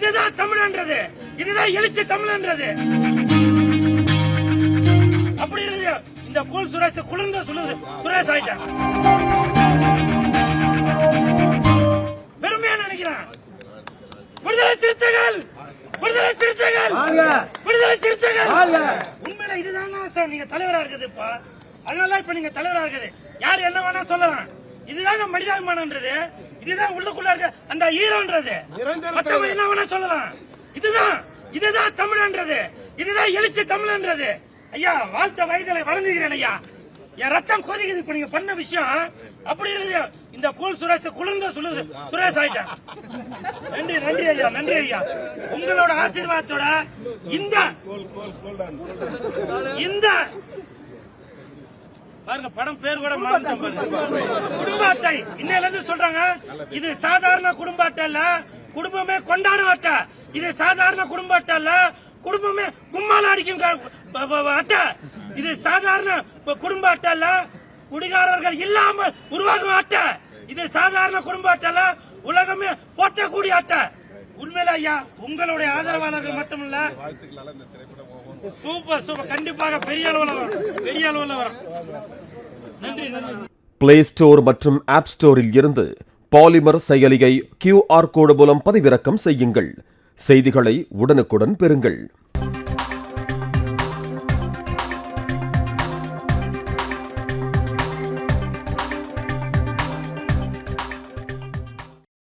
இதுதான் தமிழ்ன்றது, இதுதான் எழுச்சி தமிழ்ன்றது. அப்படி இருக்குது இந்த கூல் சுரேஷ் குளிர்ந்த சுரேஷ் ஆயிட்டான். பெருமையா நினைக்கிறான். விடுதலை சிறுத்தைகள், விடுதலை சிறுத்தைகள், விடுதலை சிறுத்தைகள். உண்மையில இதுதான் சார் நீங்க தலைவரா இருக்குது. இப்ப அதனால இப்ப நீங்க தலைவரா இருக்குது. யார் என்ன வேணா சொல்லலாம். இதுதான் மனிதாபிமானம்ன்றது, இதுதான் உள்ளுக்குள்ள இருக்க அந்த ஹீரோன்றது. மத்தவங்க என்ன வேணா சொல்லலாம். இதுதான் தமிழ்ன்றது, இதுதான் எழுச்சி தமிழ்ன்றது. ஐயா வாழ்த்த வயதில வழங்குகிறேன் ஐயா. என் ரத்தம் கொதிக்குது. இப்ப நீங்க பண்ண விஷயம் அப்படி இருக்குது. இந்த கூல் சுரேஷ் குளிர்ந்த சுரேஷ் ஆயிட்டான். நன்றி நன்றி ஐயா, நன்றி ஐயா. உங்களோட ஆசீர்வாதத்தோட இந்த பாருங்க படம் பேர் கூட மறந்துட்டேன் பாருங்க. குடும்ப அட்டை இன்னையில இருந்து சொல்றாங்க. இது சாதாரண குடும்ப அட்டை இல்ல, குடும்பமே கொண்டாடும் அட்டை. இது சாதாரண குடும்ப அட்டை இல்ல, குடும்பமே கும்மால அடிக்கும் அட்டை. இது சாதாரண குடும்ப அட்டை இல்ல, குடிகாரர்கள் இல்லாமல் உருவாகும் அட்டை. இது சாதாரண குடும்ப அட்டை இல்ல, உலகமே போட்டக்கூடிய அட்டை. உண்மையில ஐயா உங்களுடைய ஆதரவாளர்கள் மட்டுமல்ல, சூப்பர் சூப்பர், கண்டிப்பாக பெரிய அளவில் வரும். நன்றி நன்றி. பிளே ஸ்டோர் மற்றும் ஆப் ஸ்டோரில் இருந்து பாலிமர் செயலியை QR கோடு மூலம் பதிவிறக்கம் செய்யுங்கள். செய்திகளை உடனுக்குடன் பெறுங்கள்.